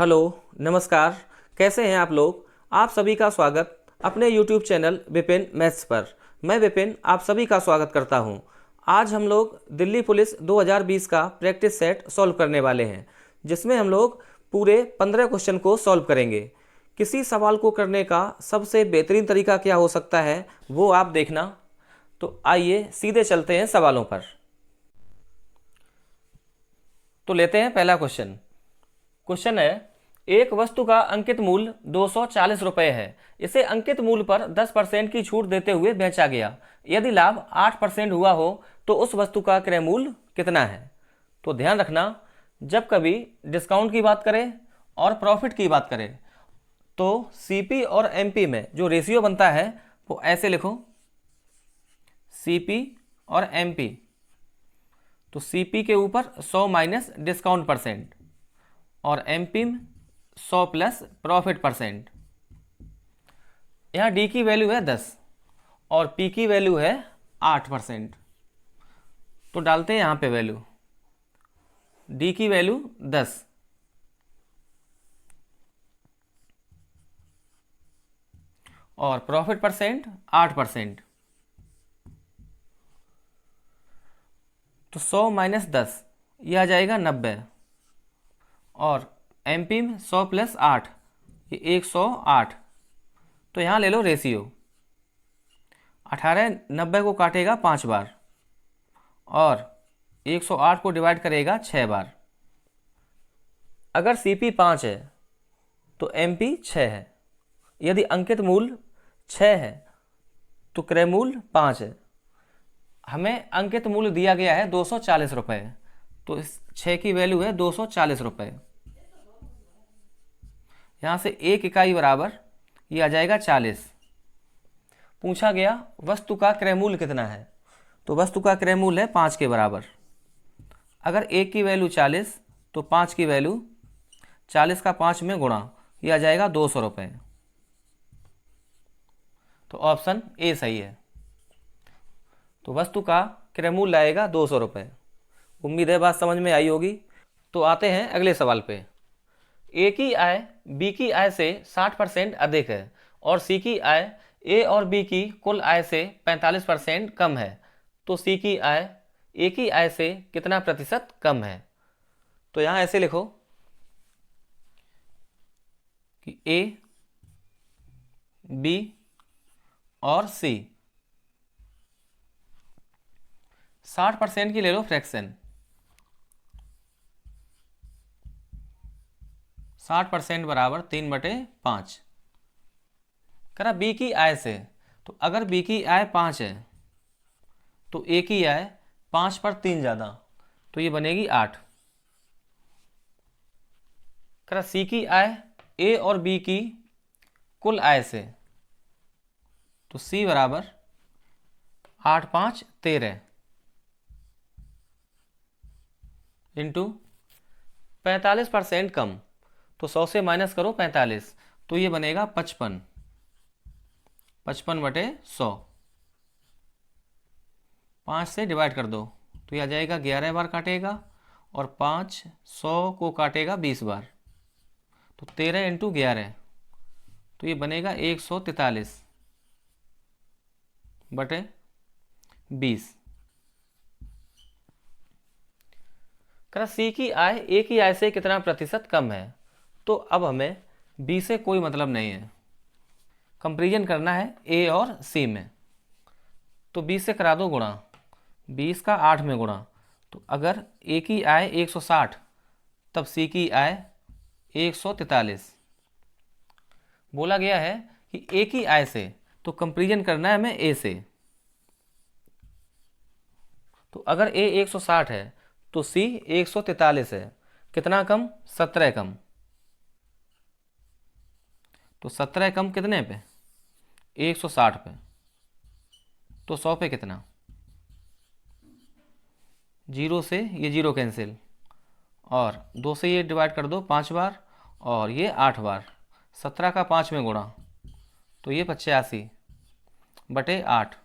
Hello, नमस्कार। कैसे हैं आप लोग? आप सभी का स्वागत अपने YouTube चैनल विपिन मैथ्स पर। मैं विपिन आप सभी का स्वागत करता हूं। आज हम लोग दिल्ली पुलिस 2020 का प्रैक्टिस सेट सॉल्व करने वाले हैं, जिसमें हम लोग पूरे 15 क्वेश्चन को सॉल्व करेंगे। किसी सवाल को करने का सबसे बेहतरीन तरीका क्या हो सकता है वो आप देखना। तो आइए सीधे चलते हैं सवालों पर। तो लेते हैं पहला क्वेश्चन। क्वेश्चन है, एक वस्तु का अंकित मूल्य 240 रुपये है। इसे अंकित मूल्य पर 10% की छूट देते हुए बेचा गया। यदि लाभ 8% हुआ हो तो उस वस्तु का क्रय मूल्य कितना है? तो ध्यान रखना, जब कभी डिस्काउंट की बात करें और प्रॉफिट की बात करें तो सीपी और एमपी में जो रेशियो बनता है वो ऐसे लिखो, सीपी और एमपी। तो सीपी के ऊपर 100 माइनस डिस्काउंट परसेंट और एमपी में 100 प्लस प्रॉफिट परसेंट। यहाँ डी की वैल्यू है 10 और पी की वैल्यू है 8%। तो डालते हैं यहाँ पे वैल्यू, डी की वैल्यू 10 और प्रॉफिट परसेंट 8%। तो 100 माइनस 10 ये आ जाएगा 90 और एमपी में 100 प्लस 8 ये 108। तो यहाँ ले लो रेशियो, 18 90 को काटेगा 5 बार और 108 को डिवाइड करेगा 6 बार। अगर सीपी 5 है तो एमपी 6 है। यदि अंकित मूल्य 6 है तो क्रय मूल्य 5 है। हमें अंकित मूल्य दिया गया है 240 रुपये, तो इस 6 की वैल्यू है 240 रुपये। यहाँ से 1 इकाई बराबर ये आ जाएगा 40। पूछा गया वस्तु का क्रय मूल्य कितना है, तो वस्तु का क्रय मूल्य है 5 के बराबर। अगर 1 की वैल्यू 40 तो 5 की वैल्यू 40 का 5 में गुणा, ये आ जाएगा 200 रुपये। तो ऑप्शन ए सही है। तो वस्तु का क्रय मूल्य आएगा 200 रुपये। उम्मीद है बात समझ में आई होगी। तो आते हैं अगले सवाल पे। ए की आय बी की आय से 60% अधिक है और सी की आय ए और बी की कुल आय से 45% कम है, तो सी की आय ए की आय से कितना प्रतिशत कम है? तो यहाँ ऐसे लिखो कि ए, बी और सी 60% की ले लो फ्रैक्शन। 60% बराबर 3/5 करा बी की आय से। तो अगर बी की आय 5 है तो ए की आय 5 पर 3 ज़्यादा, तो ये बनेगी 8। करा सी की आय ए और बी की कुल आय से, तो सी बराबर 8 5 13 इंटू 45% कम, तो 100 से माइनस करो 45, तो ये बनेगा 55। 55/100। 5 से डिवाइड कर दो तो ये आ जाएगा 11 बार काटेगा और 5 100 को काटेगा 20 बार, तो 13 इंटू 11, तो ये बनेगा 143/20। करा सी की आय ए की आय से कितना प्रतिशत कम है? तो अब हमें बी से कोई मतलब नहीं है, कंपेरिजन करना है ए और सी में। तो 20 से करा दो गुणा, 20 का 8 में गुणा, तो अगर ए की आय 160 तब सी की आय 143। बोला गया है कि ए की आय से, तो कंपेरिजन करना है हमें ए से। तो अगर ए 160 है तो सी 143 है। कितना कम? 17 कम। तो 17 कम कितने पे? 160 पे। तो 100 पे कितना? 0 से ये 0 कैंसिल और 2 से ये डिवाइड कर दो 5 बार और ये 8 बार। 17 का 5 में गुणा, तो ये 85/8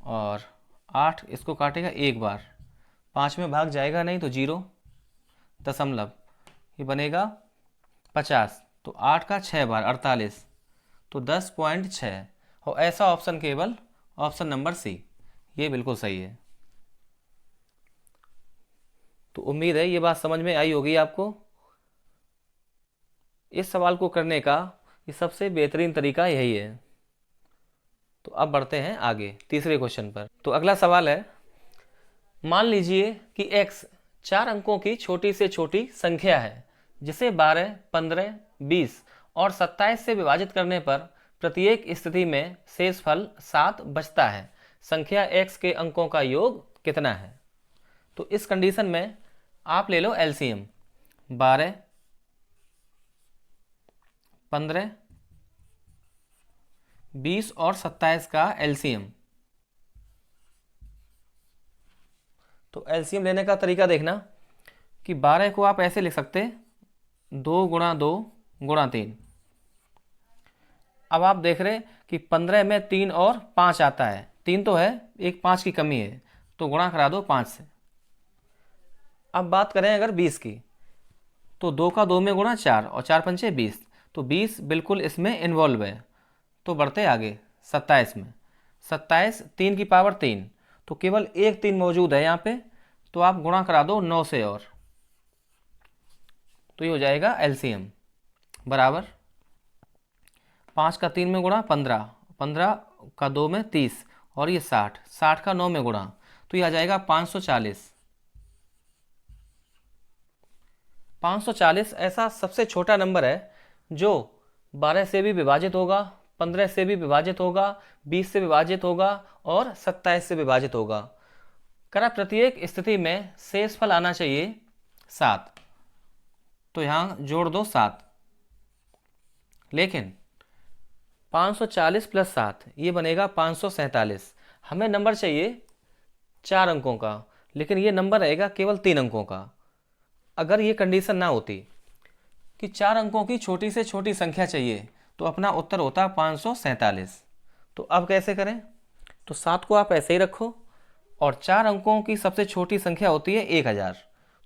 और 8 इसको काटेगा 1 बार, 5 में भाग जाएगा नहीं तो 0 दशमलव, ये बनेगा 50, तो 8 का 6 बार 48, तो 10.6। और ऐसा ऑप्शन केवल ऑप्शन नंबर सी, ये बिल्कुल सही है। तो उम्मीद है ये बात समझ में आई होगी आपको। इस सवाल को करने का ये सबसे बेहतरीन तरीका यही है। तो अब बढ़ते हैं आगे तीसरे क्वेश्चन पर। तो अगला सवाल है, मान लीजिए कि x 4 अंकों की छोटी से छोटी संख्या है जिसे 12, 15, 20 और 27 से विभाजित करने पर प्रत्येक स्थिति में शेषफल 7 बचता है। संख्या x के अंकों का योग कितना है? तो इस कंडीशन में आप ले लो एलसीएम। 12, 15, 20 और 27 का एलसीएम। तो एलसीएम लेने का तरीका देखना कि 12 को आप ऐसे लिख सकते 2 गुणा 2 गुणा 3। अब आप देख रहे कि 15 में 3 और 5 आता है, 3 तो है, एक 5 की कमी है, तो गुणा करा दो 5 से। अब बात करें अगर 20 की, तो 2 का 2 में गुणा 4 और 4 पंचे 20, तो 20 बिल्कुल इसमें इन्वॉल्व है। तो बढ़ते आगे 27 में। 27 3 की पावर 3, तो केवल एक 3 मौजूद है यहाँ पे, तो आप गुणा करा दो 9 से और, तो ये हो जाएगा एलसीएम बराबर 5 का 3 में गुणा 15, 15 का 2 में 30 और ये 60, 60 का 9 में गुणा, तो ये आ जाएगा 540। 540 ऐसा सबसे छोटा नंबर है जो 12 से भी विभाजित होगा, 15 से भी विभाजित होगा, 20 से विभाजित होगा और 27 से विभाजित होगा। करा प्रत्येक स्थिति में शेषफल आना चाहिए 7, तो यहाँ जोड़ दो 7। लेकिन 540 प्लस 7 ये बनेगा 547। हमें नंबर चाहिए 4 अंकों का, लेकिन ये नंबर रहेगा केवल 3 अंकों का। अगर ये कंडीशन ना होती कि 4 अंकों की छोटी से छोटी संख्या चाहिए, तो अपना उत्तर होता 547। तो अब कैसे करें? तो 7 को आप ऐसे ही रखो और 4 अंकों की सबसे छोटी संख्या होती है 1000,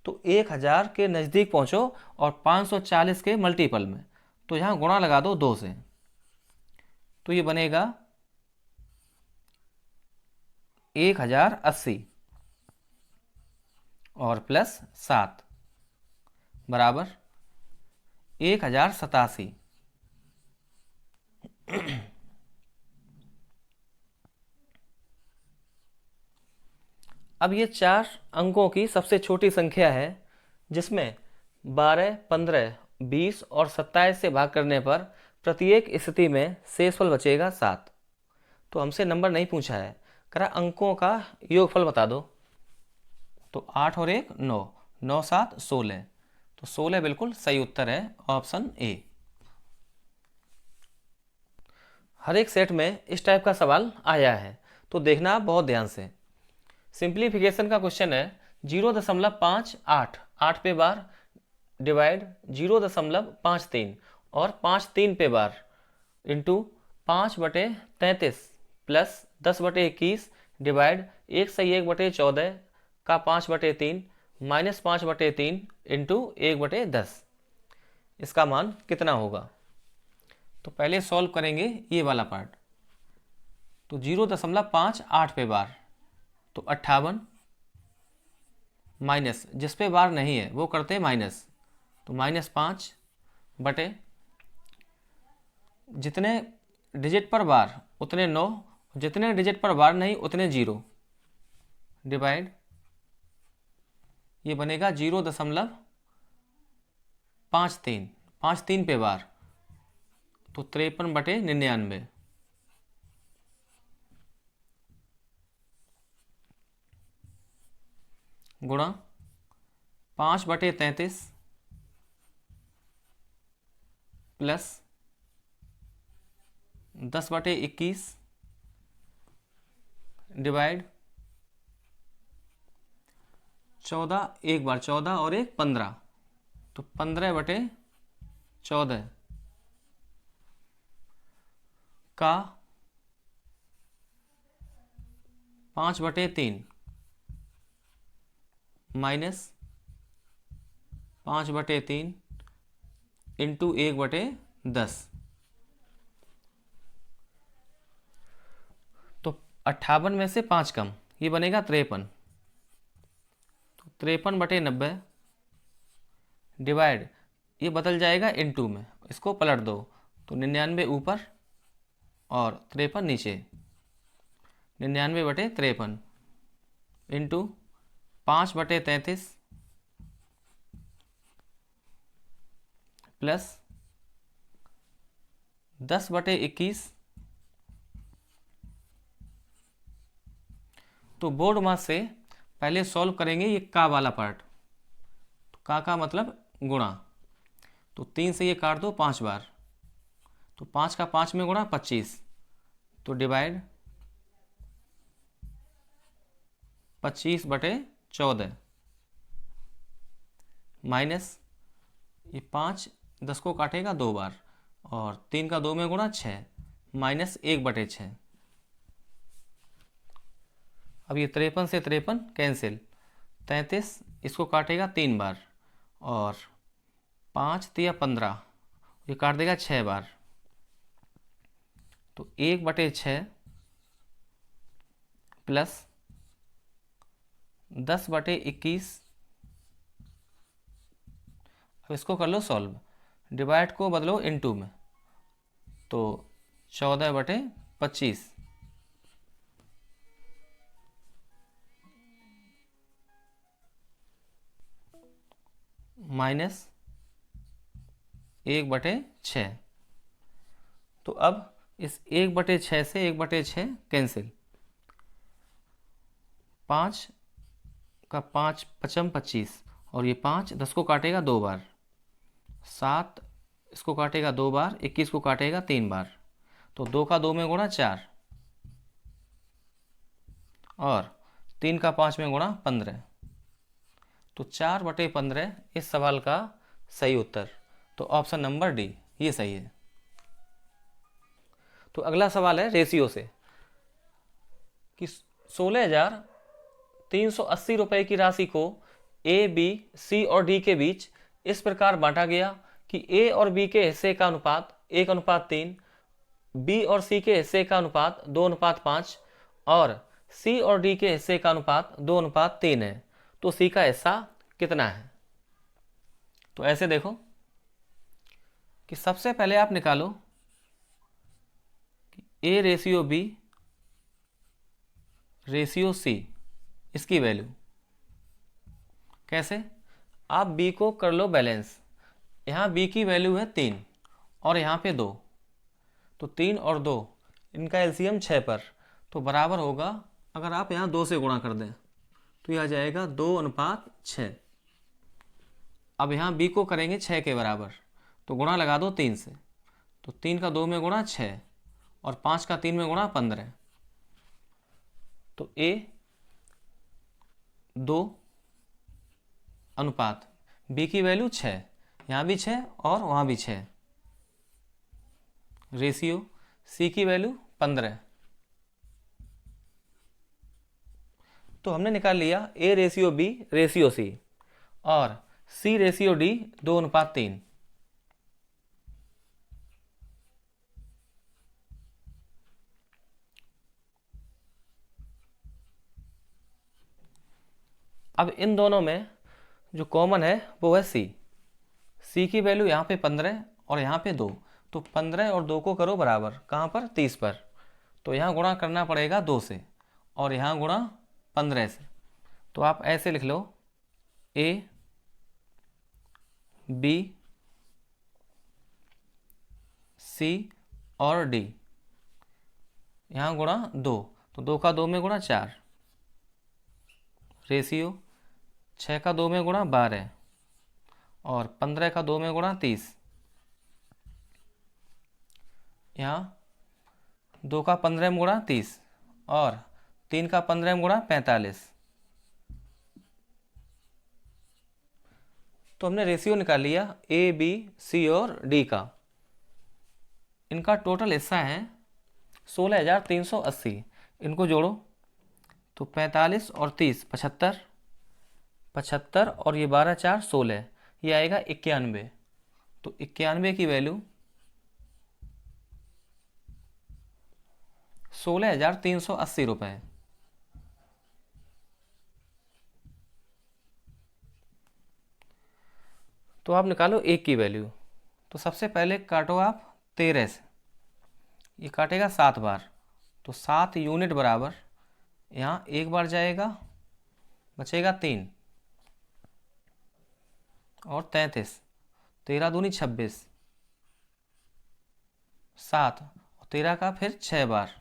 तो 1000 के नज़दीक पहुंचो और 540 के मल्टीपल में, तो यहाँ गुणा लगा दो 2 से, तो ये बनेगा 1080 और प्लस 7 बराबर 1087। अब ये 4 अंकों की सबसे छोटी संख्या है जिसमें 12, 15, 20 और 27 से भाग करने पर प्रत्येक स्थिति में शेषफल बचेगा 7। तो हमसे नंबर नहीं पूछा है, करा अंकों का योगफल बता दो। तो 8 और 1 9, 9 7 16, तो 16 बिल्कुल सही उत्तर है, ऑप्शन ए। हर एक सेट में इस टाइप का सवाल आया है, तो देखना आप बहुत ध्यान से। सिंप्लीफिकेशन का क्वेश्चन है 0.58, 8 पे बार डिवाइड 0.53 और 5 3 पे बार इंटू 5/33 प्लस 10/21 डिवाइड 1/1/14 का 5/3 माइनस 5/3 इंटू 1/10। इसका मान कितना होगा? तो पहले सॉल्व करेंगे ये वाला पार्ट। तो 0.58 पे बार तो 58 माइनस जिस पे बार नहीं है वो करते हैं माइनस, तो -5 बटे जितने डिजिट पर बार उतने 9, जितने डिजिट पर बार नहीं उतने 0 डिवाइड ये बनेगा 0.53, 5 3 पे बार तो 53/99 गुणा 5/33 प्लस 10/21 डिवाइड 14, एक बार 14 और 1 15, तो 15/14 का 5/3 माइनस 5/3 इंटू 1/10। तो 58 में से 5 कम, ये बनेगा 53। तो 53/90 डिवाइड, ये बदल जाएगा इंटू में, इसको पलट दो तो 99 ऊपर और 53 नीचे। 99/53 इंटू 5/33 प्लस 10/21। तो बोर्ड मास से पहले सॉल्व करेंगे ये का वाला पार्ट। तो का मतलब गुणा, तो 3 से ये काट दो 5 बार, तो 5 का 5 में गुणा 25। तो डिवाइड 25/14 माइनस ये 5 10 को काटेगा 2 बार और 3 का 2 में गुणा 6 माइनस 1/6। अब ये 53 से 53 कैंसिल, 33 इसको काटेगा 3 बार और 5 तिया 15 ये काट देगा 6 बार। तो 1/6 प्लस 10/21। अब इसको कर लो सॉल्व, डिवाइड को बदलो इनटू में, तो 14/25 माइनस 1/6। तो अब इस 1/6 से 1/6 कैंसिल, 5 का 5 पचम 25 और ये 5 10 को काटेगा 2 बार, 7 इसको काटेगा 2 बार, 21 को काटेगा 3 बार, तो 2 का 2 में गुणा 4 और 3 का 5 में गुणा 15। तो 4/15 इस सवाल का सही उत्तर। तो ऑप्शन नंबर डी ये सही है। तो अगला सवाल है रेशियो से कि 16,380 रुपए की राशि को ए, बी, सी और डी के बीच इस प्रकार बांटा गया कि ए और बी के हिस्से का अनुपात 1:3, बी और सी के हिस्से का अनुपात 2:5 और सी और डी के हिस्से का अनुपात 2:3 है। तो सी का हिस्सा कितना है? तो ऐसे देखो कि सबसे पहले आप निकालो कि A ratio B ratio C, इसकी वैल्यू कैसे? आप बी को कर लो बैलेंस, यहाँ बी की वैल्यू है 3 और यहाँ पे 2, तो 3 और 2 इनका एलसीएम 6 पर, तो बराबर होगा, अगर आप यहाँ 2 से गुणा कर दें तो यह आ जाएगा 2:6। अब यहाँ बी को करेंगे 6 के बराबर, तो गुणा लगा दो 3 से, तो 3 का 2 में गुणा 6 और 5 का 3 में गुणा 15। तो ए 2 अनुपात बी की वैल्यू 6, यहाँ भी 6 और वहाँ भी 6, रेशियो सी की वैल्यू 15। तो हमने निकाल लिया A ratio B ratio C और सी रेशियो डी 2:3। अब इन दोनों में जो कॉमन है वो है सी। सी की वैल्यू यहाँ पे 15 और यहाँ पे 2, तो 15 और 2 को करो बराबर, कहाँ पर? 30 पर। तो यहाँ गुणा करना पड़ेगा 2 से और यहाँ गुणा 15 से। तो आप ऐसे लिख लो ए बी सी और डी, यहाँ गुणा 2, तो 2 का 2 में गुणा 4, रेशियो 6 का 2 में गुणा 12 और 15 का 2 में गुणा 30, यहाँ 2 का 15 में गुणा 30 और 3 का 15 में गुणा 45। तो हमने रेशियो निकाल लिया ए बी सी और डी का। इनका टोटल हिस्सा है 16,380। इनको जोड़ो तो 45 और 30 75 और ये 12 4 16, ये आएगा 91। तो 91 की वैल्यू 16,380 रुपये। तो आप निकालो एक की वैल्यू। तो सबसे पहले काटो आप 13 से, ये काटेगा 7 बार, तो 7 यूनिट बराबर यहाँ एक बार जाएगा, बचेगा 3 और 33, 13 दूनी 26, 7 और 13 का फिर 6 बार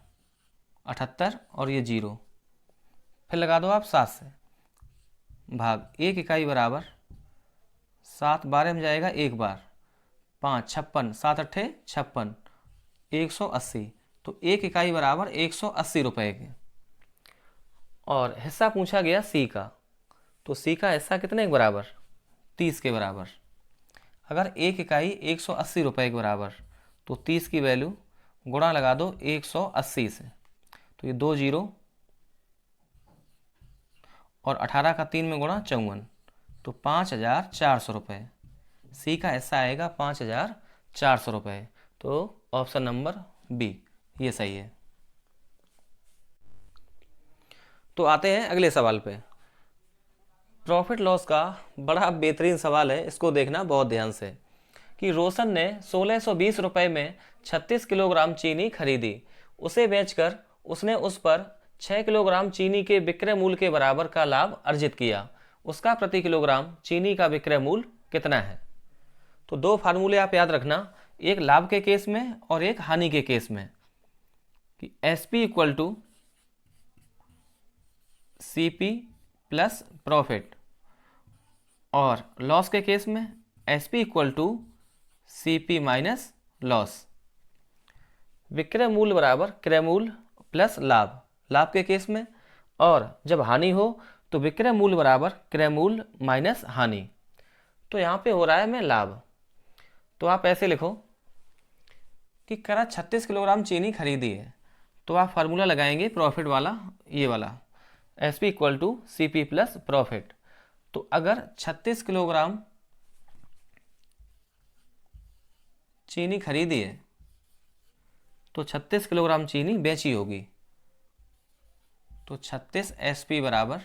78 और ये 0, फिर लगा दो आप 7 से भाग, 1 इकाई बराबर 7 12 में जाएगा एक बार, 5 56, 7 अट्ठे 56, 180, तो 1 इकाई बराबर 180 रुपये के। और हिस्सा पूछा गया सी का, तो सी का हिस्सा कितने के बराबर, 30 के बराबर। अगर 1 इकाई 180 रुपये के बराबर, तो 30 की वैल्यू गुणा लगा दो 180 से, तो ये 2 जीरो और 18 का 3 में गुणा 54, तो 5,400 रुपये। सी का हिस्सा आएगा 5,400 रुपये। तो ऑप्शन नंबर बी ये सही है। तो आते हैं अगले सवाल पे। प्रॉफिट लॉस का बड़ा बेहतरीन सवाल है, इसको देखना बहुत ध्यान से। कि रोशन ने 1620 रुपये में 36 किलोग्राम चीनी खरीदी, उसे बेचकर उसने उस पर 6 किलोग्राम चीनी के विक्रय मूल्य के बराबर का लाभ अर्जित किया। उसका प्रति किलोग्राम चीनी का विक्रय मूल्य कितना है? तो दो फार्मूले आप याद रखना, एक लाभ के केस में और एक हानि के केस में, कि SP equal to CP plus profit, और लॉस के केस में SP equal to CP minus loss. विक्रय मूल्य बराबर क्रय मूल्य प्लस लाभ, लाभ के केस में, और जब हानि हो तो विक्रय मूल्य बराबर क्रय मूल्य माइनस हानि। तो यहाँ पे हो रहा है मैं लाभ, तो आप ऐसे लिखो कि करा 36 किलोग्राम चीनी खरीदी है, तो आप फार्मूला लगाएंगे प्रॉफिट वाला, ये वाला SP equal to CP plus profit. तो अगर 36 किलोग्राम चीनी खरीदी है तो 36 किलोग्राम चीनी बेची होगी, तो 36 SP बराबर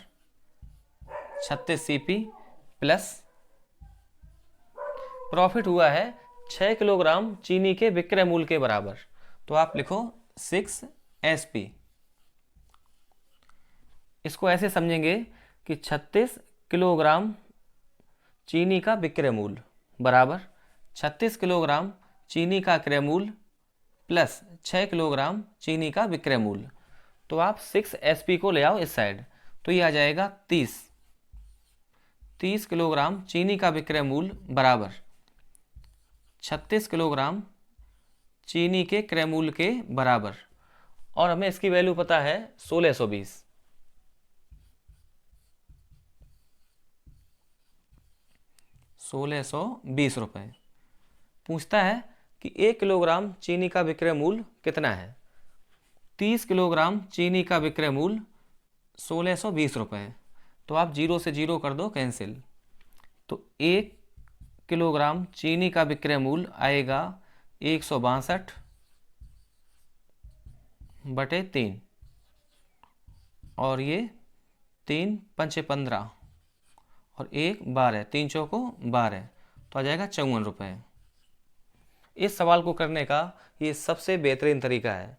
36 CP प्लस प्रॉफिट हुआ है 6 किलोग्राम चीनी के विक्रय मूल्य के बराबर, तो आप लिखो 6 SP। इसको ऐसे समझेंगे कि 36 किलोग्राम चीनी का विक्रय मूल्य बराबर 36 किलोग्राम चीनी का क्रय मूल्य प्लस 6 किलोग्राम चीनी का विक्रय मूल्य। तो आप 6 SP को ले आओ इस साइड, तो ये आ जाएगा 30 किलोग्राम चीनी का विक्रय मूल्य बराबर 36 किलोग्राम चीनी के क्रय मूल्य के बराबर, और हमें इसकी वैल्यू पता है 1620। 1620 रुपये। पूछता है कि 1 किलोग्राम चीनी का विक्रय मूल्य कितना है? 30 किलोग्राम चीनी का विक्रय मूल्य 1620 रुपये, तो आप 0 से 0 कर दो कैंसिल, तो 1 किलोग्राम चीनी का विक्रय मूल्य आएगा 162 बटे 3, और ये 3 पंचे 15 और 1 12, 3 चौको 12, तो आ जाएगा 54 रुपये। इस सवाल को करने का ये सबसे बेहतरीन तरीका है।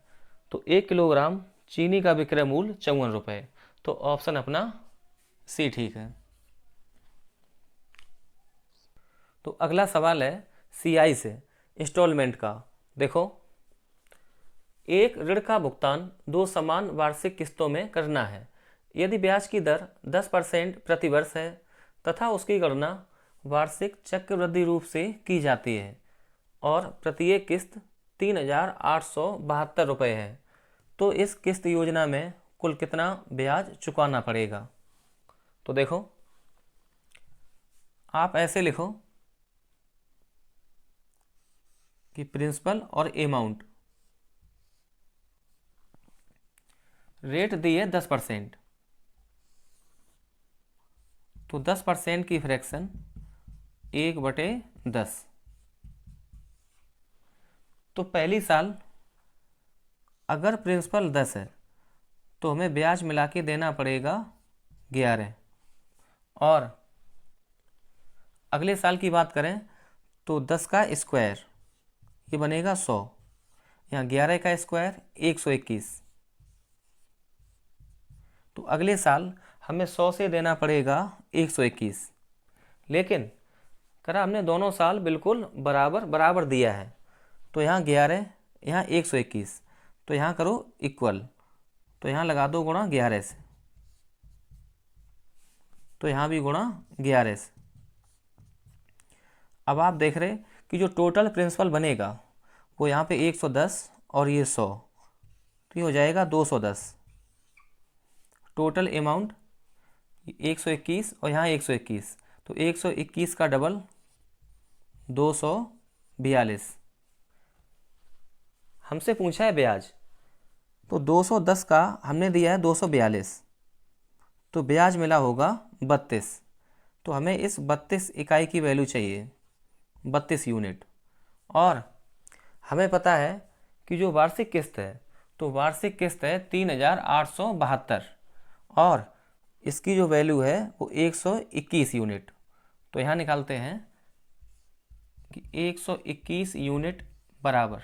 तो 1 किलोग्राम चीनी का विक्रय मूल्य 54 रुपये, तो ऑप्शन अपना सी ठीक है। तो अगला सवाल है CI से इंस्टॉलमेंट का। देखो, एक ऋण का भुगतान 2 समान वार्षिक किस्तों में करना है। यदि ब्याज की दर 10% प्रति वर्ष है तथा उसकी गणना वार्षिक चक्रवृद्धि रूप से की जाती है और प्रत्येक किस्त 3,872 रुपये है, तो इस किस्त योजना में कुल कितना ब्याज चुकाना पड़ेगा? तो देखो, आप ऐसे लिखो कि प्रिंसिपल और अमाउंट, रेट दी है 10%, तो 10% की फ्रैक्शन 1/10, तो पहली साल अगर प्रिंसिपल 10 है तो हमें ब्याज मिला के देना पड़ेगा 11। और अगले साल की बात करें तो 10 का स्क्वायर ये बनेगा 100, यहाँ 11 का स्क्वायर 121। तो अगले साल हमें 100 से देना पड़ेगा 121। लेकिन करा हमने दोनों साल बिल्कुल बराबर बराबर दिया है, तो यहाँ 11 यहाँ 121, तो यहाँ करो इक्वल, तो यहाँ लगा दो गुणा 11 से, तो यहाँ भी गुणा 11 से। अब आप देख रहे कि जो टोटल प्रिंसिपल बनेगा वो यहाँ पे 110 और ये 100, तो ये हो जाएगा 210। टोटल अमाउंट 121 और यहाँ 121, तो 121 का डबल 242। हमसे पूछा है ब्याज, तो 210 का हमने दिया है 242, तो ब्याज मिला होगा 32। तो हमें इस 32 इकाई की वैल्यू चाहिए, 32 यूनिट। और हमें पता है कि जो वार्षिक किस्त है तो वार्षिक किस्त है 3872 और इसकी जो वैल्यू है वो 121 यूनिट। तो यहाँ निकालते हैं कि 121 यूनिट बराबर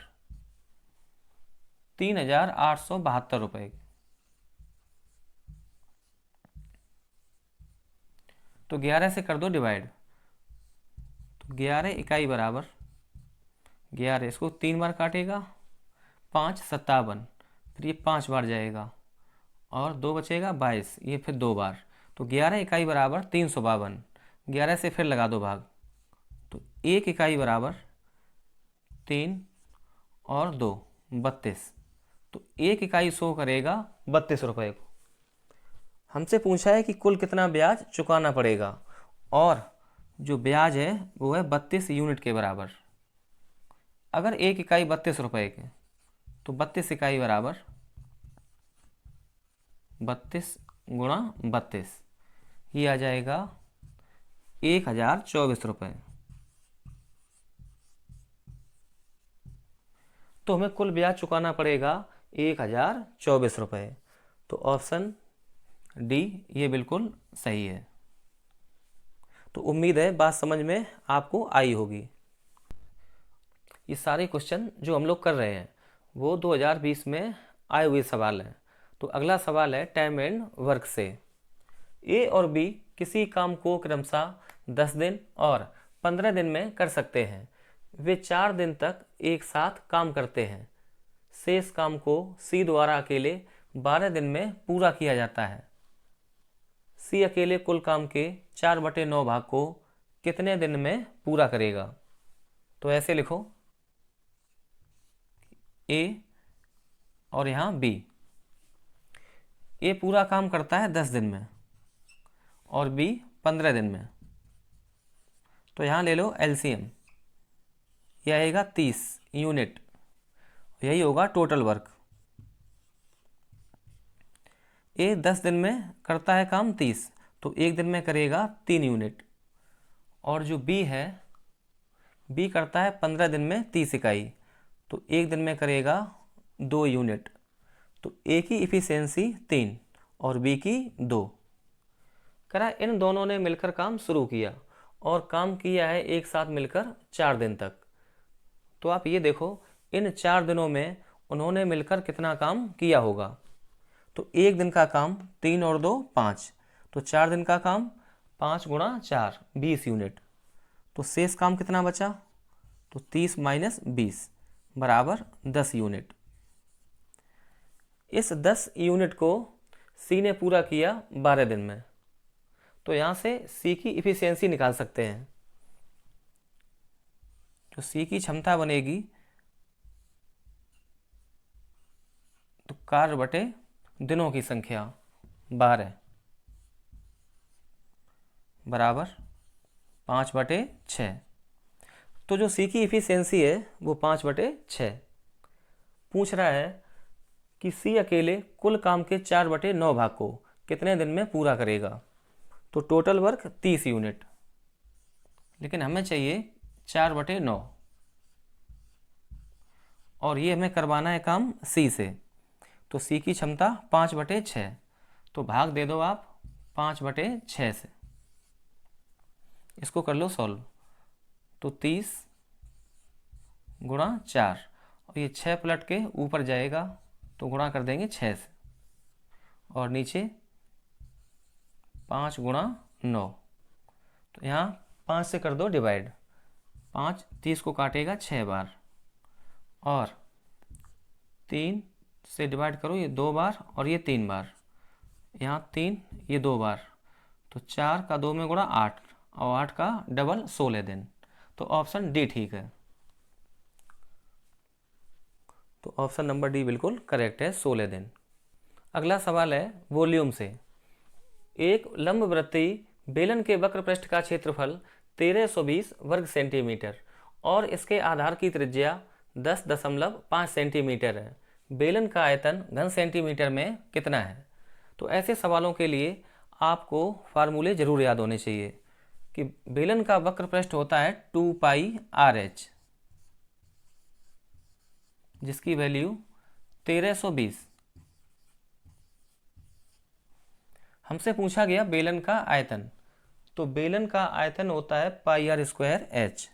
3872 रुपये। तो 11 से कर दो डिवाइड, तो 11 इकाई बराबर 11, इसको 3 बार काटेगा 5 57, फिर ये 5 बार जाएगा और 2 बचेगा 22, ये फिर 2 बार, तो 11 इकाई बराबर 352। 11 से फिर लगा दो भाग, तो 1 इकाई बराबर 3 और 2 32, तो 1 इकाई शो करेगा 32 रुपये को। हमसे पूछा है कि कुल कितना ब्याज चुकाना पड़ेगा और जो ब्याज है वो है 32 यूनिट के बराबर। अगर 1 इकाई 32 रुपये के तो 32 इकाई बराबर 32 गुणा 32, ये आ जाएगा 1024 रुपये। तो हमें कुल ब्याज चुकाना पड़ेगा 1024 रुपये। तो ऑप्शन डी ये बिल्कुल सही है। तो उम्मीद है बात समझ में आपको आई होगी। ये सारे क्वेश्चन जो हम लोग कर रहे हैं वो 2020 में आए हुए सवाल हैं। तो अगला सवाल है टाइम एंड वर्क से। ए और बी किसी काम को क्रमशः 10 दिन और 15 दिन में कर सकते हैं। वे 4 दिन तक एक साथ काम करते हैं। शेष काम को सी द्वारा अकेले 12 दिन में पूरा किया जाता है। सी अकेले कुल काम के 4/9 भाग को कितने दिन में पूरा करेगा। तो ऐसे लिखो, ए और यहाँ बी। ए पूरा काम करता है 10 दिन में और बी 15 दिन में। तो यहाँ ले लो एलसीएम, यह आएगा 30 यूनिट, यही होगा टोटल वर्क। ए 10 दिन में करता है काम 30, तो एक दिन में करेगा 3 यूनिट। और जो बी है, बी करता है 15 दिन में 30 इकाई, तो एक दिन में करेगा 2 यूनिट। तो ए की इफिशियंसी 3 और बी की 2। करा इन दोनों ने मिलकर काम शुरू किया और काम किया है एक साथ मिलकर 4 दिन तक। तो आप ये देखो इन 4 दिनों में उन्होंने मिलकर कितना काम किया होगा। तो एक दिन का काम 3 और 2 5, तो 4 दिन का काम 5 गुणा 4 20 यूनिट। तो शेष काम कितना बचा, तो 30 माइनस 20 बराबर 10 यूनिट। इस 10 यूनिट को सी ने पूरा किया 12 दिन में। तो यहाँ से सी की इफिशियंसी निकाल सकते हैं। तो सी की क्षमता बनेगी तो कार्य बटे दिनों की संख्या 12 बराबर 5/6। तो जो सी की इफिशियंसी है वो 5/6। पूछ रहा है कि सी अकेले कुल काम के 4/9 भाग को कितने दिन में पूरा करेगा। तो टोटल वर्क 30 यूनिट, लेकिन हमें चाहिए 4/9। और ये हमें करवाना है काम सी से। तो सी की क्षमता 5/6, तो भाग दे दो आप 5/6 से। इसको कर लो सॉल्व। तो 30 गुणा 4, और ये 6 पलट के ऊपर जाएगा तो गुणा कर देंगे 6 से, और नीचे 5 गुणा 9। तो यहाँ 5 से कर दो डिवाइड, 5 30 को काटेगा 6 बार, और 3 से डिवाइड करो, ये 2 बार और ये 3 बार, यहाँ 3 ये 2 बार, तो 4 का 2 में गुणा 8, और 8 का डबल 16 दिन। तो ऑप्शन डी ठीक है। तो ऑप्शन नंबर डी बिल्कुल करेक्ट है, 16 दिन। अगला सवाल है वॉल्यूम से। एक लंबवृत्तीय बेलन के वक्र पृष्ठ का क्षेत्रफल 1320 वर्ग सेंटीमीटर और इसके आधार की त्रिज्या 10.5 सेंटीमीटर है। बेलन का आयतन घन सेंटीमीटर में कितना है? तो ऐसे सवालों के लिए आपको फार्मूले जरूर याद होने चाहिए कि बेलन का वक्र पृष्ठ होता है 2πRh, जिसकी वैल्यू 1320। हमसे पूछा गया बेलन का आयतन, तो बेलन का आयतन होता है πr²h।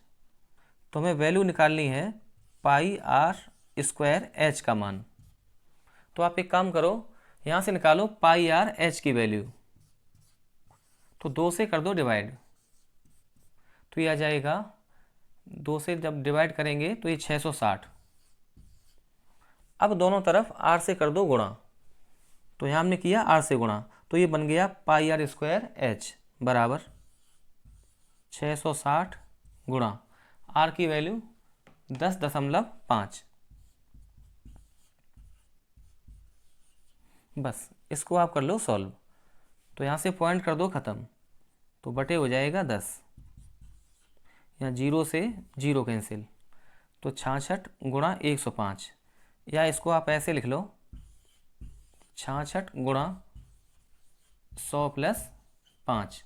तो हमें वैल्यू निकालनी है πr²h का मान। तो आप एक काम करो, यहाँ से निकालो πrh की वैल्यू, तो 2 से कर दो डिवाइड, तो ये आ जाएगा 2 से जब डिवाइड करेंगे तो ये 660। अब दोनों तरफ r से कर दो गुणा, तो यहाँ हमने किया r से गुणा, तो ये बन गया πr² बराबर 660 गुणा r की वैल्यू 10.5। बस इसको आप कर लो सॉल्व। तो यहाँ से पॉइंट कर दो ख़त्म, तो बटे हो जाएगा 10, यहाँ 0 से 0 कैंसिल, तो 66 गुणा 105, या इसको आप ऐसे लिख लो 66 गुणा 100 + 5।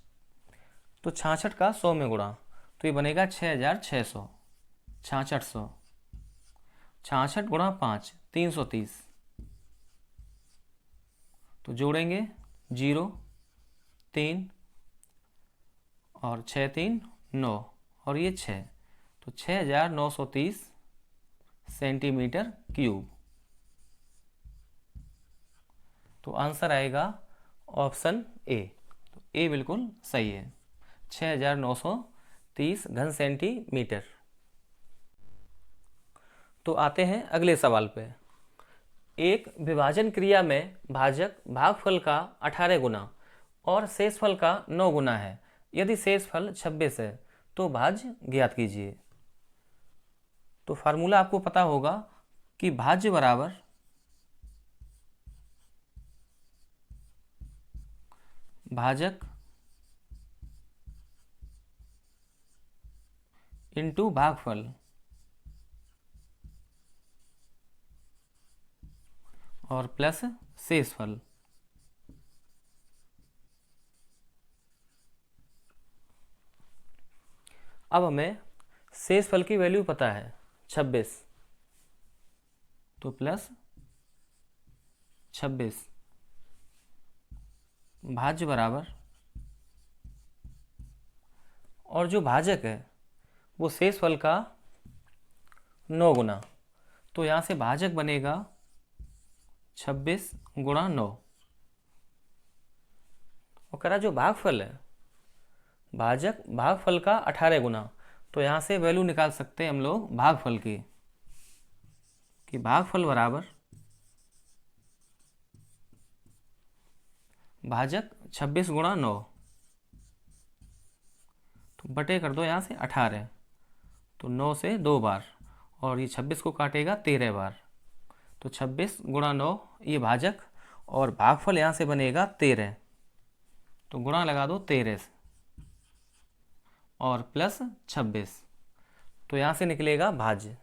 तो 66 का 100 में गुणा, तो ये बनेगा 6600, 6600। 66 गुणा 5 330, तो जोड़ेंगे 0 3 और 6 3 9 और ये 6, तो 6930 सेंटीमीटर क्यूब। तो आंसर आएगा ऑप्शन ए। तो ए बिल्कुल सही है, 6930 घन सेंटीमीटर। तो आते हैं अगले सवाल पे। एक विभाजन क्रिया में भाजक भागफल का 18 गुना और शेषफल का 9 गुना है। यदि शेषफल 26 है तो भाज्य ज्ञात कीजिए। तो फार्मूला आपको पता होगा कि भाज्य बराबर भाजक इंटू भागफल, और प्लस शेषफल। अब हमें शेषफल की वैल्यू पता है 26, तो प्लस 26 भाज्य बराबर, और जो भाजक है वो शेषफल का 9 गुना, तो यहाँ से भाजक बनेगा 26 गुणा 9। और करा जो भागफल है, भाजक भागफल का 18 गुना, तो यहाँ से वैल्यू निकाल सकते हैं हम लोग भागफल की, कि भागफल बराबर भाजक 26 गुणा 9, तो बटे कर दो यहाँ से 18, तो 9 से 2 बार, और ये 26 को काटेगा 13 बार, तो 26 गुणा 9 ये भाजक, और भागफल यहाँ से बनेगा 13, तो गुणा लगा दो 13 से, और प्लस 26, तो यहाँ से निकलेगा भाज्य।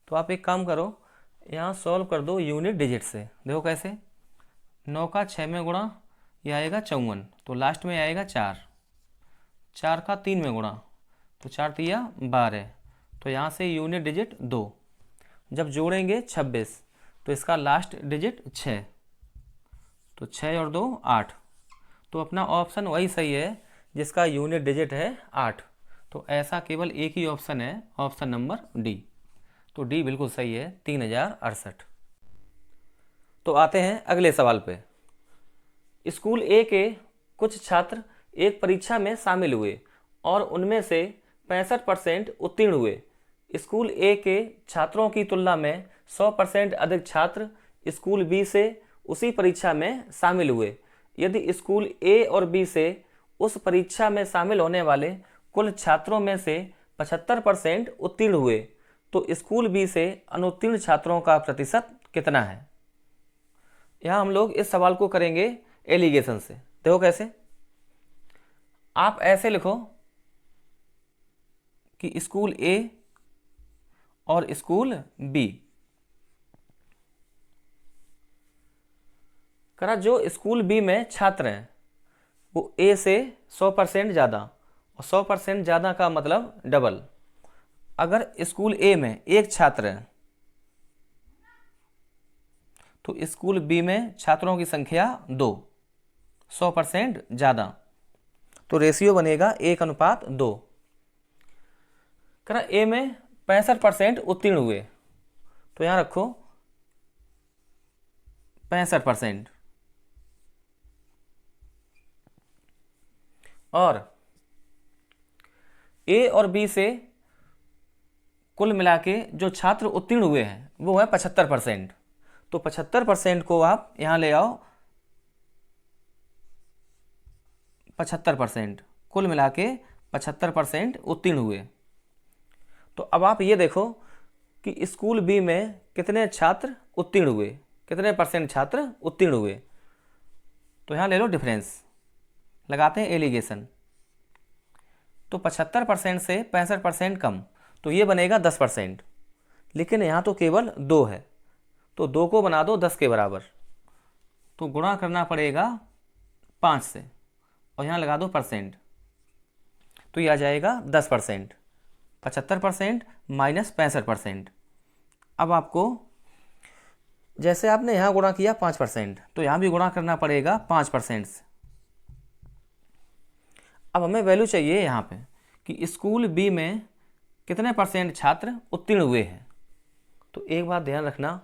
तो आप एक काम करो, यहाँ सॉल्व कर दो यूनिट डिजिट से। देखो कैसे, 9 का 6 में गुणा, ये आएगा 54, तो लास्ट में आएगा 4, 4 का 3 में गुणा, तो 4 तिया 12, तो यहाँ से यूनिट डिजिट 2, जब जोड़ेंगे 26 तो इसका लास्ट डिजिट 6, तो 6 और 2 8। तो अपना ऑप्शन वही सही है जिसका यूनिट डिजिट है 8। तो ऐसा केवल एक ही ऑप्शन है, ऑप्शन नंबर डी। तो डी बिल्कुल सही है, 3068। तो आते हैं अगले सवाल पे। स्कूल ए के कुछ छात्र एक परीक्षा में शामिल हुए और उनमें से 65% उत्तीर्ण हुए। स्कूल ए के छात्रों की तुलना में 100% अधिक छात्र स्कूल बी से उसी परीक्षा में शामिल हुए। यदि स्कूल ए और बी से उस परीक्षा में शामिल होने वाले कुल छात्रों में से 75% उत्तीर्ण हुए तो स्कूल बी से अनुत्तीर्ण छात्रों का प्रतिशत कितना है। यहाँ हम लोग इस सवाल को करेंगे एलिगेशन से। देखो कैसे, आप ऐसे लिखो कि स्कूल ए और स्कूल बी करा, जो स्कूल बी में छात्र हैं वो ए से 100% ज़्यादा, और 100% ज़्यादा का मतलब डबल। अगर स्कूल ए में एक छात्र है तो स्कूल बी में छात्रों की संख्या 2, 100% ज़्यादा, तो रेशियो बनेगा 1:2। करा ए में 65% उत्तीर्ण हुए, तो यहाँ रखो 65%, और ए और बी से कुल मिला के जो छात्र उत्तीर्ण हुए हैं वो है 75%। तो 75% को आप यहाँ ले आओ, 75%, कुल मिला के 75% उत्तीर्ण हुए। तो अब आप ये देखो कि स्कूल बी में कितने छात्र उत्तीर्ण हुए, कितने परसेंट छात्र उत्तीर्ण हुए। तो यहाँ ले लो डिफरेंस, लगाते हैं एलिगेशन। तो 75% से 65% कम, तो ये बनेगा 10%। लेकिन यहाँ तो केवल 2 है, तो 2 को बना दो 10 के बराबर, तो गुणा करना पड़ेगा 5 से, और यहाँ लगा दो परसेंट, तो ये आ जाएगा 10%। 75% माइनस 65%। अब आपको जैसे आपने यहाँ गुणा किया 5%, तो यहाँ भी गुणा करना पड़ेगा 5% से। अब हमें वैल्यू चाहिए यहाँ पे कि स्कूल बी में कितने परसेंट छात्र उत्तीर्ण हुए हैं। तो एक बात ध्यान रखना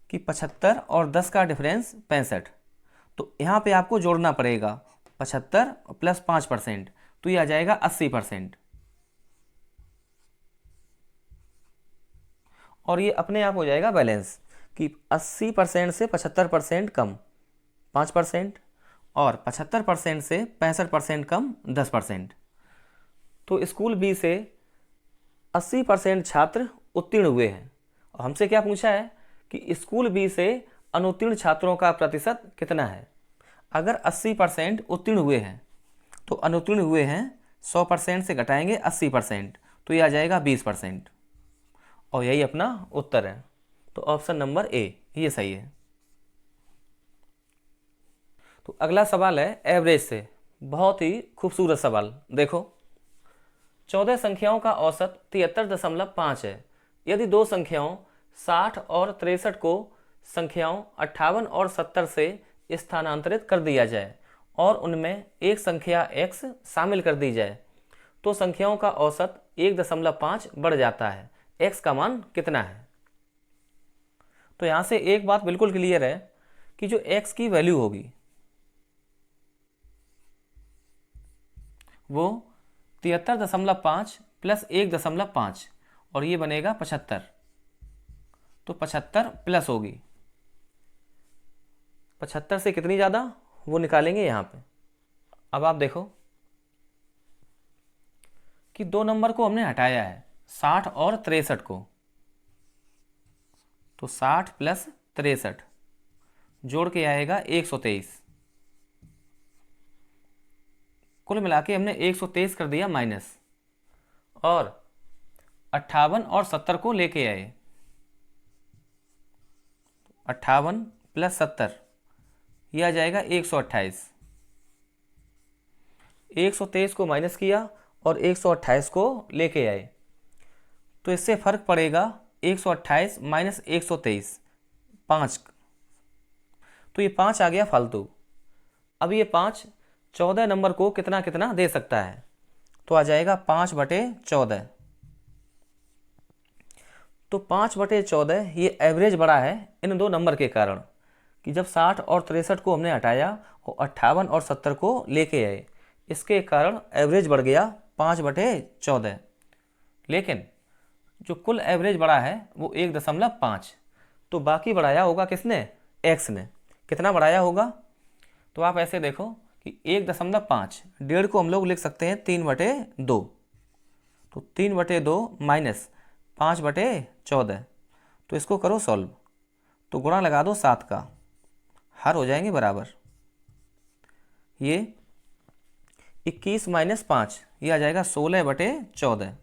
कि 75 और 10 का डिफरेंस 65, तो यहाँ पे आपको जोड़ना पड़ेगा 75 प्लस 5%, तो ये आ जाएगा 80%। और ये अपने आप हो जाएगा बैलेंस कि 80% से 75% कम 5%, और 75% से 65% कम 10%। तो स्कूल बी से 80% छात्र उत्तीर्ण हुए हैं, और हमसे क्या पूछा है कि स्कूल बी से अनुत्तीर्ण छात्रों का प्रतिशत कितना है। अगर 80% उत्तीर्ण हुए हैं तो अनुत्तीर्ण हुए हैं 100% से घटाएंगे 80%, तो ये आ जाएगा 20%, और यही अपना उत्तर है। तो ऑप्शन नंबर ए ये सही है। तो अगला सवाल है एवरेज से, बहुत ही खूबसूरत सवाल। देखो, 14 संख्याओं का औसत 73.5 है। यदि दो संख्याओं 60 और 63 को संख्याओं 58 और 70 से स्थानांतरित कर दिया जाए और उनमें एक संख्या x शामिल कर दी जाए तो संख्याओं का औसत 1.5 बढ़ जाता है। x का मान कितना है। तो यहाँ से एक बात बिल्कुल क्लियर है कि जो x की वैल्यू होगी वो 73.5 प्लस 1.5, और ये बनेगा 75। तो 75 प्लस होगी, 75 से कितनी ज़्यादा वो निकालेंगे यहाँ पे। अब आप देखो कि दो नंबर को हमने हटाया है, 60 और 63 को, तो 60 प्लस 63 जोड़ के आएगा 123। कुल मिला के हमने 123 कर दिया माइनस, और 58 और 70 को लेके आए, 58 प्लस 70 ये आ जाएगा 128। 123 को माइनस किया और 128 को लेके आए, तो इससे फर्क पड़ेगा 128 माइनस 123, 5, तो ये 5 आ गया फालतू। अब ये 5 14 नंबर को कितना कितना दे सकता है, तो आ जाएगा 5/14। तो 5/14 ये एवरेज बढ़ा है इन दो नंबर के कारण, कि जब 60 और 63 को हमने हटाया और 58 और 70 को लेके आए, इसके कारण एवरेज बढ़ गया 5/14। लेकिन जो कुल एवरेज बढ़ा है वो 1.5, तो बाकी बढ़ाया होगा किसने, एक्स ने। कितना बढ़ाया होगा, तो आप ऐसे देखो कि 1.5, डेढ़ को हम लोग लिख सकते हैं 3/2, तो 3/2 माइनस 5/14, तो इसको करो सॉल्व, तो गुणा लगा दो 7 का, हर हो जाएंगे बराबर। ये 21 माइनस 5, ये आ जाएगा 16/14,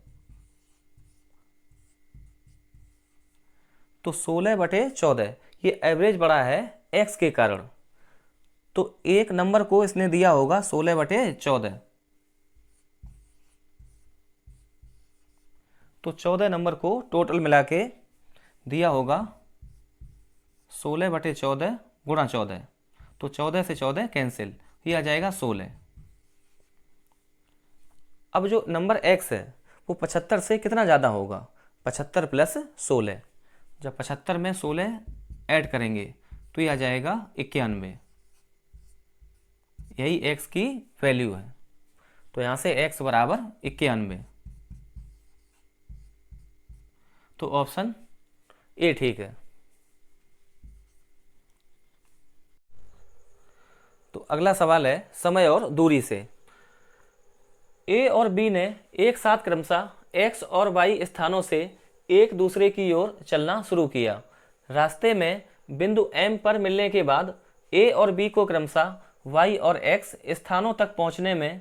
तो 16/14 ये एवरेज बढ़ा है एक्स के कारण, तो एक नंबर को इसने दिया होगा 16/14, तो 14 नंबर को टोटल मिला के दिया होगा 16/14 गुणा 14, तो 14 से 14 कैंसिल, ये आ जाएगा 16। अब जो नंबर x है वो 75 से कितना ज़्यादा होगा, 75 प्लस 16, जब 75 में 16 ऐड करेंगे तो ये आ जाएगा 91, यही x की वैल्यू है, तो यहाँ से x बराबर 91, तो ऑप्शन ए ठीक है। तो अगला सवाल है समय और दूरी से। ए और बी ने एक साथ क्रमशः एक्स और वाई स्थानों से एक दूसरे की ओर चलना शुरू किया। रास्ते में बिंदु एम पर मिलने के बाद ए और बी को क्रमशः वाई और एक्स स्थानों तक पहुंचने में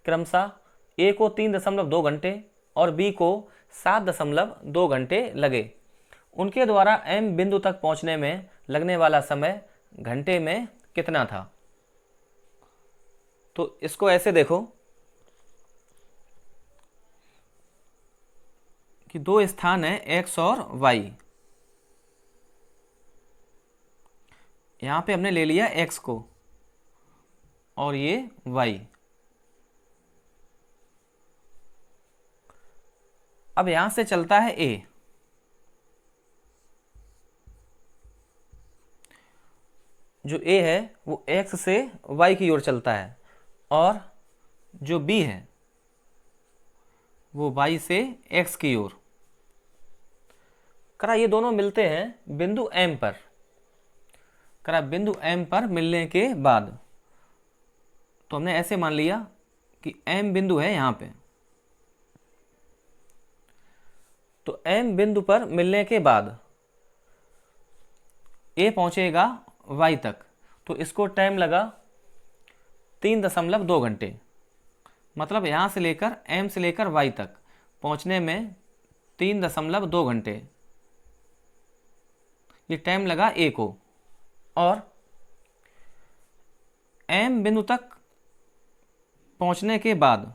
क्रमशः ए को 3.2 घंटे और बी को 7.2 घंटे लगे। उनके द्वारा एम बिंदु तक पहुंचने में लगने वाला समय घंटे में कितना था। तो इसको ऐसे देखो कि दो स्थान है एक्स और वाई, यहां पे हमने ले लिया एक्स को और ये वाई। अब यहां से चलता है ए, जो ए है वो एक्स से वाई की ओर चलता है, और जो बी है वो वाई से एक्स की ओर। करा ये दोनों मिलते हैं बिंदु एम पर। करा बिंदु एम पर मिलने के बाद तो हमने ऐसे मान लिया कि एम बिंदु है यहां पे, तो एम बिंदु पर मिलने के बाद ए पहुंचेगा वाई तक, तो इसको टाइम लगा 3.2 घंटे। मतलब यहां से लेकर एम से लेकर वाई तक पहुंचने में 3.2 घंटे ये टाइम लगा ए को, और एम बिंदु तक पहुंचने के बाद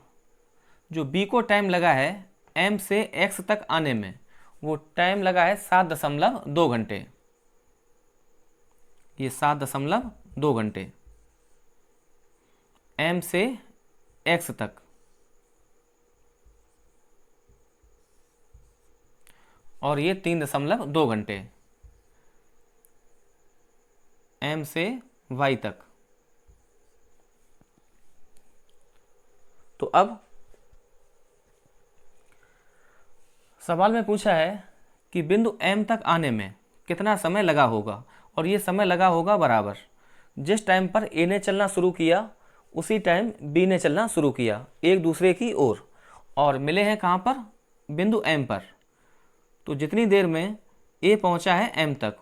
जो बी को टाइम लगा है एम से एक्स तक आने में, वो टाइम लगा है 7.2 घंटे। ये 7.2 घंटे एम से एक्स तक, और ये 3.2 घंटे एम से वाई तक। तो अब सवाल में पूछा है कि बिंदु एम तक आने में कितना समय लगा होगा, और ये समय लगा होगा बराबर जिस टाइम पर ए ने चलना शुरू किया उसी टाइम बी ने चलना शुरू किया एक दूसरे की ओर, और मिले हैं कहाँ पर, बिंदु एम पर। तो जितनी देर में ए पहुँचा है एम तक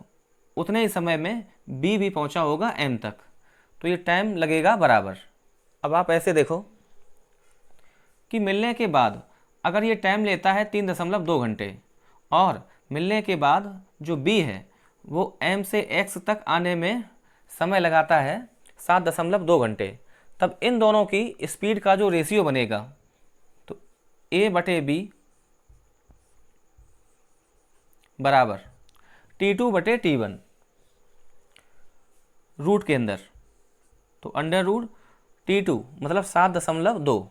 उतने ही समय में बी भी पहुँचा होगा एम तक, तो ये टाइम लगेगा बराबर। अब आप ऐसे देखो कि मिलने के बाद अगर ये टाइम लेता है 3.2 घंटे, और मिलने के बाद जो बी है वो एम से एक्स तक आने में समय लगाता है 7.2 घंटे, तब इन दोनों की स्पीड का जो रेशियो बनेगा, तो a/b बराबर T2/T1 रूट के अंदर, तो अंडर रूट T2 मतलब 7.2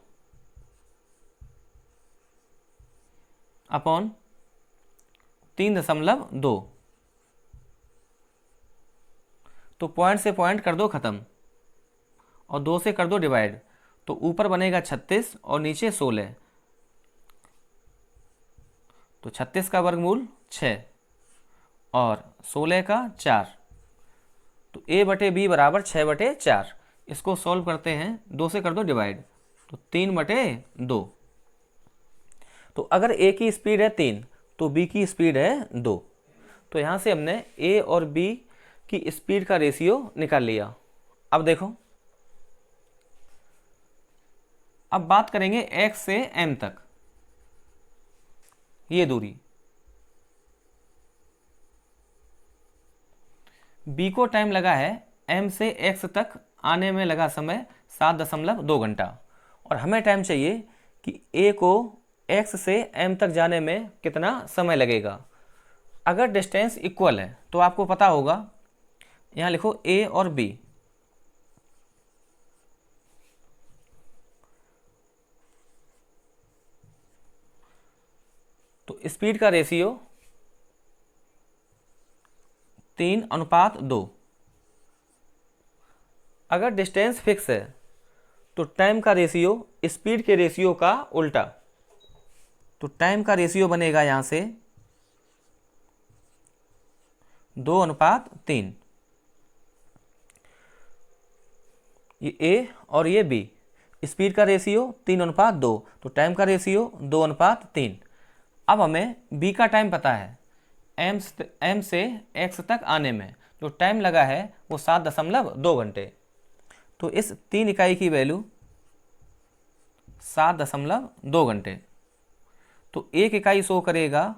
अपॉन 3.2, तो पॉइंट से पॉइंट कर दो खत्म और 2 से कर दो डिवाइड, तो ऊपर बनेगा 36 और नीचे 16, तो 36 का वर्गमूल 6 और 16 का 4, तो A/B बराबर 6/4। इसको सॉल्व करते हैं, 2 से कर दो डिवाइड, तो 3/2। तो अगर A की स्पीड है 3 तो B की स्पीड है 2। तो यहाँ से हमने A और B की स्पीड का रेशियो निकाल लिया। अब देखो, अब बात करेंगे X से M तक, ये दूरी B को टाइम लगा है M से X तक आने में लगा समय 7.2 घंटा, और हमें टाइम चाहिए कि A को X से M तक जाने में कितना समय लगेगा। अगर डिस्टेंस इक्वल है तो आपको पता होगा, यहाँ लिखो A और B, तो स्पीड का रेशियो 3:2। अगर डिस्टेंस फिक्स है तो टाइम का रेशियो स्पीड के रेशियो का उल्टा, तो टाइम का रेशियो बनेगा यहाँ से 2:3। ये A और ये B, स्पीड का रेशियो 3:2, तो टाइम का रेशियो 2:3। अब हमें B का टाइम पता है, M से X तक आने में जो टाइम लगा है वो 7.2 घंटे, तो इस 3 इकाई की वैल्यू 7.2 घंटे, तो 1 इकाई शो करेगा,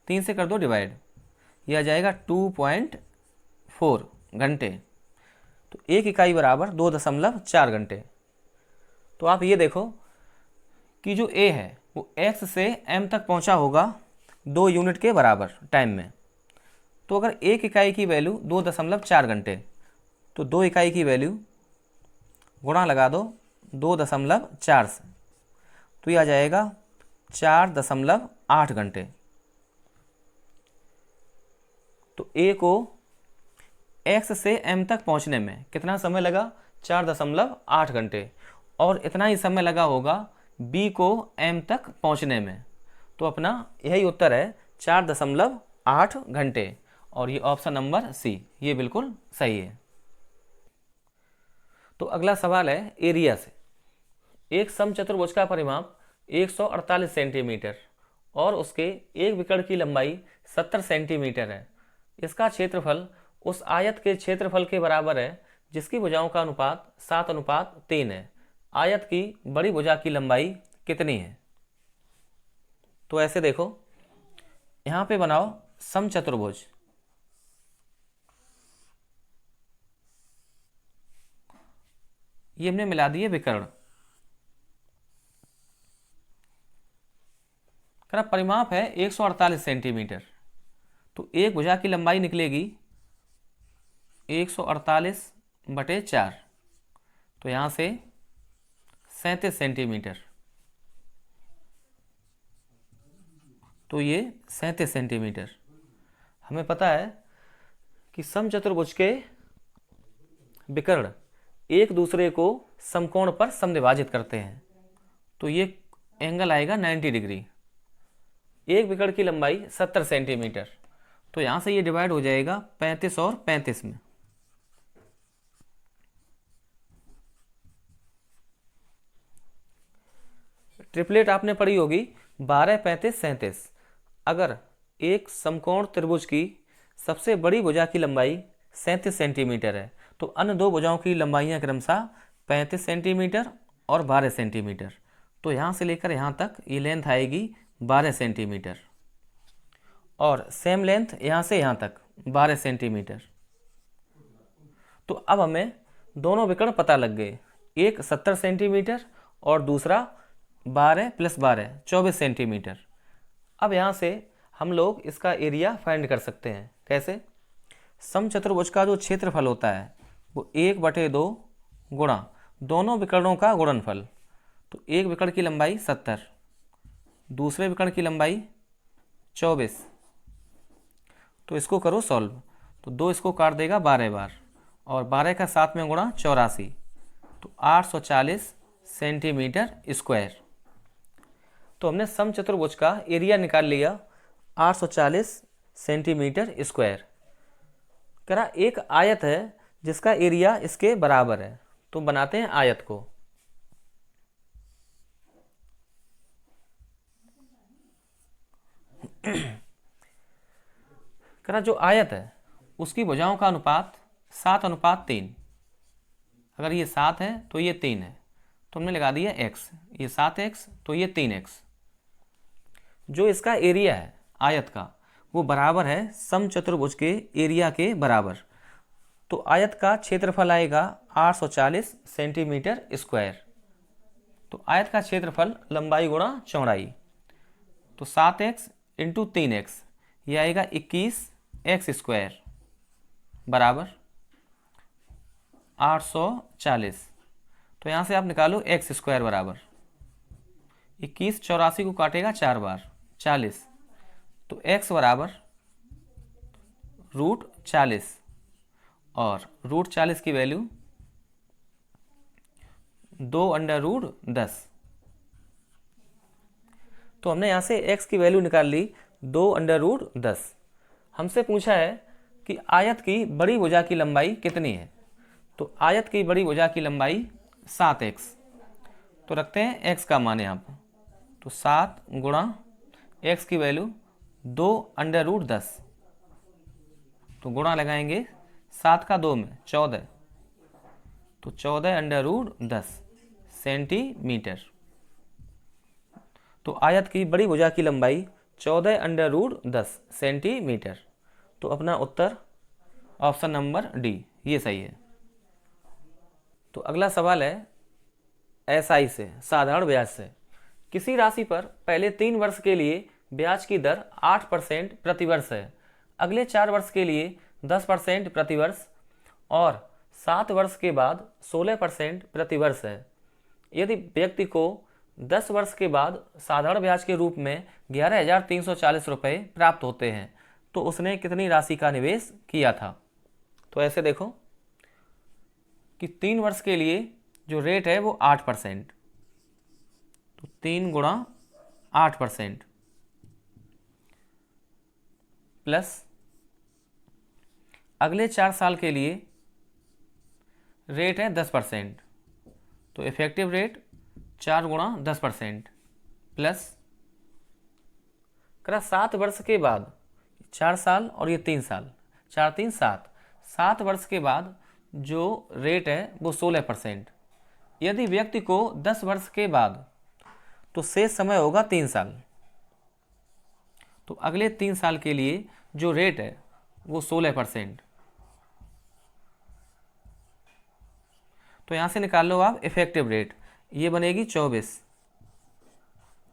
3 से कर दो डिवाइड, यह आ जाएगा 2.4 घंटे, तो 1 इकाई बराबर 2.4 घंटे। तो आप ये देखो कि जो A है वो X से M तक पहुंचा होगा 2 यूनिट के बराबर टाइम में। तो अगर 1 इकाई की वैल्यू 2.4 घंटे, तो 2 इकाई की वैल्यू गुणा लगा दो 2.4 से, तो ये आ जाएगा 4.8 घंटे। तो A को X से M तक पहुंचने में कितना समय लगा? 4.8 घंटे, और इतना ही समय लगा होगा B को M तक पहुंचने में। तो अपना यही उत्तर है 4.8 घंटे, और ये ऑप्शन नंबर सी, ये बिल्कुल सही है। तो अगला सवाल है एरिया से। एक समचतुर्भुज का परिमाप 148 सेंटीमीटर और उसके एक विकर्ण की लंबाई 70 सेंटीमीटर है। इसका क्षेत्रफल उस आयत के क्षेत्रफल के बराबर है जिसकी भुजाओं का अनुपात 7:3 है। आयत की बड़ी भुजा की लंबाई कितनी है? तो ऐसे देखो, यहाँ पे बनाओ समचतुर्भुज। ये हमने मिला दिए विकर्ण। परिमाप है 148 सेंटीमीटर, तो एक भुजा की लंबाई निकलेगी 148/4, तो यहाँ से 37 सेंटीमीटर, तो ये 37 सेंटीमीटर। हमें पता है कि समचतुर्भुज के विकर्ण एक दूसरे को समकोण पर समद्विभाजित करते हैं, तो ये एंगल आएगा 90 डिग्री। एक विकर्ण की लंबाई 70 सेंटीमीटर, तो यहाँ से ये डिवाइड हो जाएगा 35 और 35 में। ट्रिपलेट आपने पढ़ी होगी 12, 35, 37। अगर एक समकोण त्रिभुज की सबसे बड़ी भुजा की लंबाई 37 सेंटीमीटर है, तो अन्य दो भुजाओं की लंबाइयाँ क्रमशः 35 सेंटीमीटर और 12 सेंटीमीटर। तो यहाँ से लेकर यहाँ तक ये लेंथ आएगी 12 सेंटीमीटर, और सेम लेंथ यहाँ से यहाँ तक 12 सेंटीमीटर। तो अब हमें दोनों विकर्ण पता लग गए, एक 70 सेंटीमीटर और दूसरा 12 + 12 24 सेंटीमीटर। अब यहाँ से हम लोग इसका एरिया फाइंड कर सकते हैं। कैसे? समचतुर्भुज का जो क्षेत्रफल होता है वो 1/2 गुणा दोनों विकर्णों का गुणनफल। तो एक विकर्ण की लंबाई 70, दूसरे विकर्ण की लंबाई 24। तो इसको करो सॉल्व। तो 2 इसको काट देगा 12 बार, और 12 का 7 में गुणा 84, तो 840 सेंटीमीटर स्क्वायर। तो हमने समचतुर्भुज का एरिया निकाल लिया 840 सेंटीमीटर स्क्वायर। करा एक आयत है जिसका एरिया इसके बराबर है, तो बनाते हैं आयत को। करा जो आयत है उसकी भुजाओं का अनुपात 7:3। अगर ये 7 है तो ये 3 है, तो हमने लगा दिया x, ये 7x तो ये 3x। जो इसका एरिया है आयत का वो बराबर है समचतुर्भुज के एरिया के बराबर। तो आयत का क्षेत्रफल आएगा 840 सेंटीमीटर स्क्वायर। तो आयत का क्षेत्रफल लंबाई गुणा चौड़ाई, तो 7x × 3x, ये आएगा 21x स्क्वायर बराबर 840। तो यहाँ से आप निकालो x स्क्वायर बराबर 21, 84 को काटेगा 4 बार 40, तो x बराबर √40, और √40 की वैल्यू 2√10। तो हमने यहाँ से x की वैल्यू निकाल ली 2√10। हमसे पूछा है कि आयत की बड़ी भुजा की लंबाई कितनी है। तो आयत की बड़ी भुजा की लंबाई 7x। तो रखते हैं x का मान यहाँ पर, तो 7 गुणा x की वैल्यू 2√10, तो गुणा लगाएंगे 7 का 2 में 14, तो 14√10 सेंटीमीटर। तो आयत की बड़ी भुजा की लंबाई 14√10 सेंटीमीटर। तो अपना उत्तर ऑप्शन नंबर डी ये सही है। तो अगला सवाल है एसआई से, साधारण ब्याज से। किसी राशि पर पहले 3 वर्ष के लिए ब्याज की दर 8% प्रतिवर्ष है, अगले 4 वर्ष के लिए 10% प्रतिवर्ष और 7 वर्ष के बाद 16% प्रतिवर्ष है। यदि व्यक्ति को 10 वर्ष के बाद साधारण ब्याज के रूप में 11,340 रुपये प्राप्त होते हैं तो उसने कितनी राशि का निवेश किया था। तो ऐसे देखो कि 3 वर्ष के लिए जो रेट है वो 8%, तो 3 गुणा 8% प्लस अगले 4 साल के लिए रेट है 10%, तो इफेक्टिव रेट 4 गुणा 10% प्लस करा 7 वर्ष के बाद 4 साल और ये 3 साल, 4 3 7, 7 वर्ष के बाद जो रेट है वो 16%। यदि व्यक्ति को 10 वर्ष के बाद, तो शेष समय होगा 3 साल, तो अगले 3 साल के लिए जो रेट है वो 16%। तो यहाँ से निकाल लो आप इफेक्टिव रेट, ये बनेगी 24,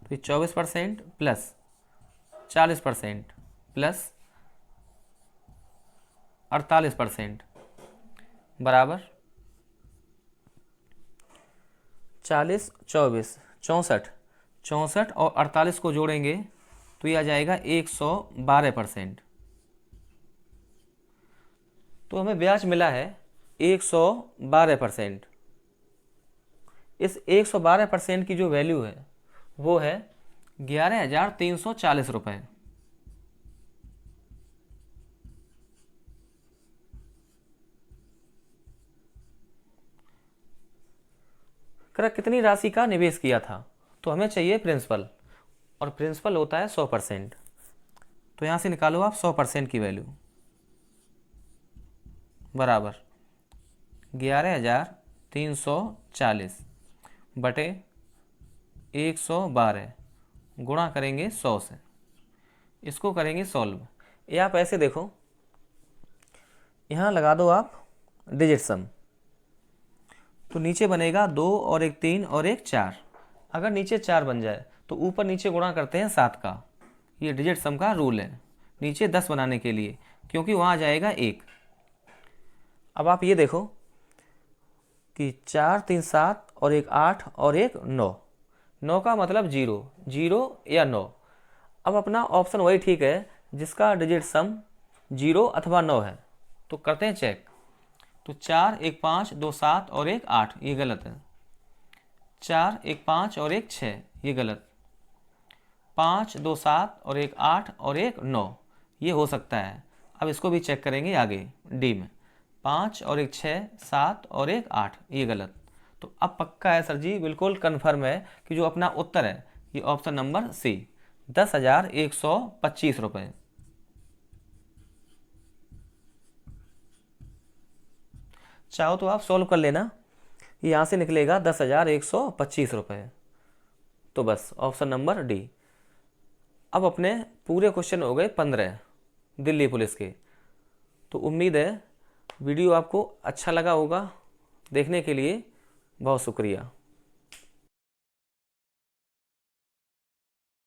तो ये 24% प्लस 40% प्लस 48% बराबर 40, 24, 64, 64 और 48 को जोड़ेंगे तो ये आ जाएगा 112%। तो हमें ब्याज मिला है 112%। इस 112% की जो वैल्यू है वो है 11,340 रुपये। करा कितनी राशि का निवेश किया था। तो हमें चाहिए प्रिंसिपल, और प्रिंसिपल होता है 100%। तो यहाँ से निकालो आप 100% की वैल्यू बराबर 11,340 बटे 112 गुणा करेंगे 100 से, इसको करेंगे सॉल्व। ये आप ऐसे देखो, यहाँ लगा दो आप डिजिट सम, तो नीचे बनेगा 2 और 1 3 और 1 4, अगर नीचे 4 बन जाए तो ऊपर नीचे गुणा करते हैं 7 का। ये डिजिट सम का रूल है नीचे 10 बनाने के लिए, क्योंकि वहाँ आ जाएगा 1। अब आप ये देखो कि 4 3 7 और एक 8 और एक 9, 9 का मतलब 0, 0 या 9। अब अपना ऑप्शन वही ठीक है जिसका डिजिट सम 0 अथवा 9 है, तो करते हैं चेक। तो 4 1 5 2 7 और एक 8, ये गलत है। 4 1 5 और एक 6, ये गलत। 5 2 7 और एक 8 और एक 9, ये हो सकता है। अब इसको भी चेक करेंगे आगे डी में, 5 और एक 6 7 और एक 8, ये गलत। तो अब पक्का है सर जी, बिल्कुल कन्फर्म है कि जो अपना उत्तर है ये ऑप्शन नंबर सी, 10,125 रुपये। चाहो तो आप सॉल्व कर लेना, यहाँ से निकलेगा 10,125 रुपये। तो बस ऑप्शन नंबर डी। अब अपने पूरे क्वेश्चन हो गए 15 दिल्ली पुलिस के। तो उम्मीद है वीडियो आपको अच्छा लगा होगा। देखने के लिए बहुत शुक्रिया।